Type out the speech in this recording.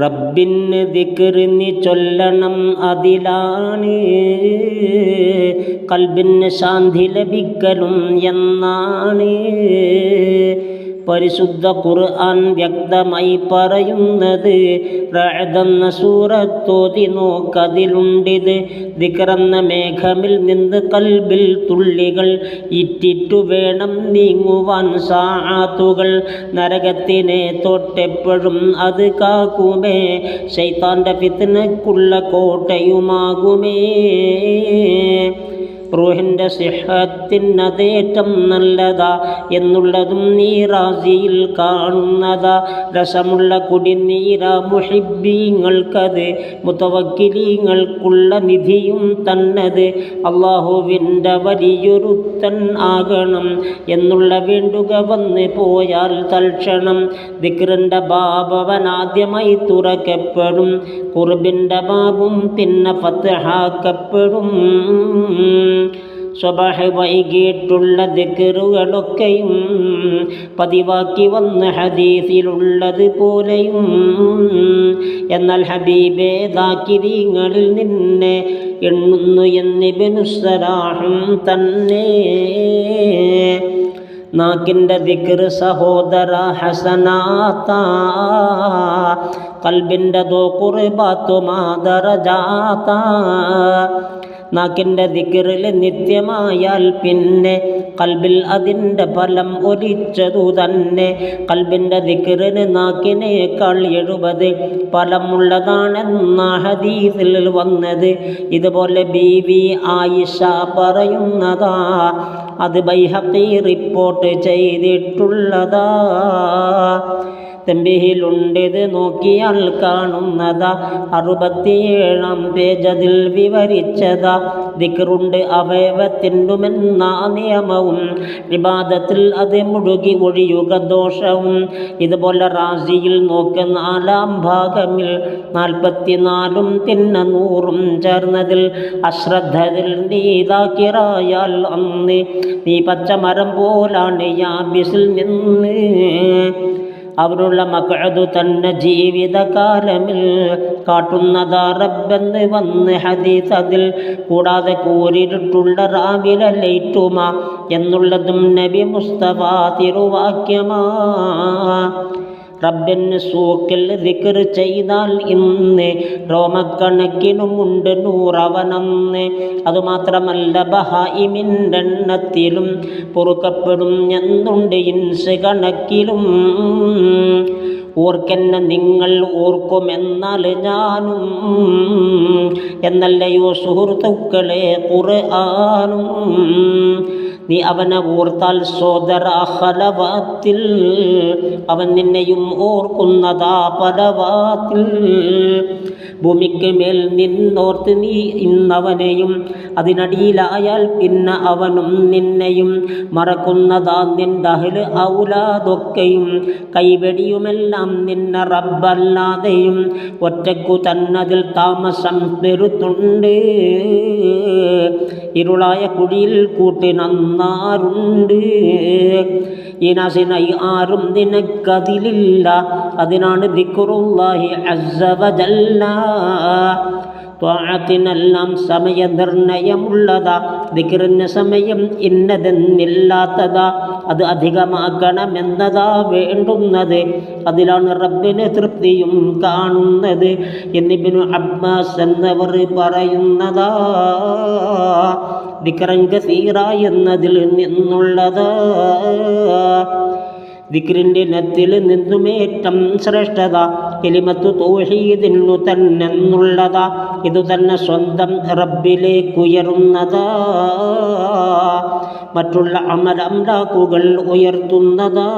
റബ്ബിന് ദിക്ർ നീ ചൊല്ലണം, അതിലാണ് ഖൽബിന് ശാന്തി ലഭിക്കലും എന്നാണ് പരിശുദ്ധ ഖുർആൻ വ്യക്തമായി പറയുന്നത്. റഅദ് എന്ന സൂറത്തോതി നോക്കതിലുണ്ടിത്. ദിക്റെന്ന മേഘമിൽ നിന്ന് കൽബിൽ തുള്ളികൾ ഇറ്റിറ്റു വേണം നീങ്ങുവാൻ സാഅത്തുകൾ. നരകത്തിനെ തൊട്ടെപ്പോഴും അത് കാക്കുമേ, ശൈത്താന്റെ ഫിത്നക്കുള്ള കോട്ടയുമാകുമേ. റൂഹിൻ്റെ സിഹത്തിനതേറ്റം നല്ലതാ എന്നുള്ളതും നീ റാസിയിൽ കാണുന്നതാ. രസമുള്ള കുടിനീര മുഹിബ്ബീങ്ങൾക്കത്, മുതവക്കിലീങ്ങൾക്കുള്ള നിധിയും തന്നത്. അള്ളാഹുവിൻ്റെ വലിയൊരുത്തൻ ആകണം എന്നുള്ള വേണ്ടുക വന്ന് പോയാൽ തൽക്ഷണം. ദിക്റിൻ്റെ ബാബവനാദ്യമായി തുറക്കപ്പെടും, ഖുർബിൻ്റെ ബാബും പിന്നെ ഫത്ഹാക്കപ്പെടും. സ്വബാഹ് വൈകിട്ടുള്ള ദിക്റുകളൊക്കെയും പതിവാക്കി വന്ന ഹദീസിലുള്ളത് പോലെയും. എന്നാൽ ഹബീബേ ദാക്കിരീങ്ങളിൽ നിന്നെ എണ്ണുന്നു എന്നിബ്നു സലാഹും തന്നെ. നാക്കിൻ്റെ ദിക്ർ സഹോദര ഹസനാത്താ, ഖൽബിൻ്റെ ദോ ഖുർബാത്തു മാദറജാത്താ. നാക്കിൻ്റെ ദിക്റിൽ നിത്യമായാൽ പിന്നെ ഖൽബിൽ അതിൻ്റെ ഫലം ഒലിച്ചതു തന്നെ. ഖൽബിൻ്റെ ദിക്റിന് നാക്കിനേക്കാൾ 70 ഫലമുള്ളതാണെന്ന ഹദീസിൽ വന്നത്. ഇതുപോലെ ബീവി ആയിഷ പറയുന്നതാ, അത് ബൈഹഖി റിപ്പോർട്ട് ചെയ്തിട്ടുള്ളതാ. തംബീഹിലുണ്ടിത് നോക്കിയാൽ കാണുന്നതാ. 67-ാം പേജതിൽ വിവരിച്ചതാ. ദിക്റുണ്ട് അവയവത്തിനുമെന്ന നിയമവും, ഇബാദത്തിൽ അത് മുഴുകി ഒഴിയുക ദോഷവും. ഇതുപോലെ റാസിയിൽ നോക്ക് 4-ാം ഭാഗമിൽ 44-ഉം പിന്നെ 100-ഉം ചേർന്നതിൽ. അശ്രദ്ധതിൽ നീ ദാക്കിറായാൽ അന്ന് നീ പച്ചമരം പോലാണ് യാബിസിൽ നിന്ന്. അവനുള്ള മഖഅദു തന്നെ ജീവിതകാലമിൽ കാട്ടുന്നതാ റബ്ബെന്ന് വന്ന് ഹദീസ് അതിൽ. കൂടാതെ കൂരിട്ടുള്ള റാവിലെ ലൈറ്റുമാ എന്നുള്ളതും നബി മുസ്തഫ തിരുവാക്യമാ. റബ്ബിന് സൂക്കിൽ ദിക്ർ ചെയ്താൽ ഇന്ന് റോമക്കണക്കിനുമുണ്ട് 100 അവനന്ന്. അതുമാത്രമല്ല ബഹായിമിൻ്റെ എണ്ണത്തിലും പൊറുക്കപ്പെടും എന്നുണ്ട് ഇൻസ് കണക്കിലും. ഓർക്കെന്നെ നിങ്ങൾ ഓർക്കുമെന്നാൽ ഞാനും എന്നല്ലയോ സുഹൃത്തുക്കളെ ഖുർആനും. നീ അവനെ ഓർത്താൽ സോദര ഖലവാത്തിൽ അവൻ നിന്നെയും ഓർക്കുന്നതാ പലവാത്തിൽ. ഭൂമിക്ക് മേൽ നിന്നോർത്ത് നീ ഇന്നവനെയും, അതിനടിയിലായാൽ പിന്നെ അവനും നിന്നെയും. മറക്കുന്നതാ നിൻ്റെ അഹ്ല് ഔലാദൊക്കെയും, കൈവെടിയുമെല്ലാം നിന്നെ റബ്ബല്ലാതെയും. ഒറ്റക്കു തന്നതിൽ താമസം പെരുത്തുണ്ട്, ഇരുളായ കുഴിയിൽ കൂട്ടിനന്നാരുണ്ട്. ഈ നാസിനായി ആരും നിനക്കതിലില്ല, അതിനാണ് ദിക്റുല്ലാഹി അസ്സ വജല്ല. ത്വാഅത്തിനെല്ലാം സമയനിർണയമുള്ളതാ, ദിക്റിന് സമയം ഇന്നതെന്നില്ലാത്തതാ. അത് അധികമാക്കണമെന്നതാ വേണ്ടുന്നത്, അതിലാണ് റബ്ബിന് തൃപ്തിയും കാണുന്നത് എന്നിബ്നു അബ്ബാസ് എന്നവർ പറയുന്നതാ. ദിക്റൻ കസീറ എന്നതിൽ നിന്നുള്ളതാ. ദിക്റിൻ്റെ ഇനത്തിൽ നിന്നുമേറ്റം ശ്രേഷ്ഠത കലിമത്തു തൗഹീദിനു തന്നെന്നുള്ളതാ. ഇതു തന്നെ സ്വന്തം റബ്ബിലേക്കുയരുന്നതാ, മറ്റുള്ള അമൽ അംലാക്കുകൾ ഉയർത്തുന്നതാ.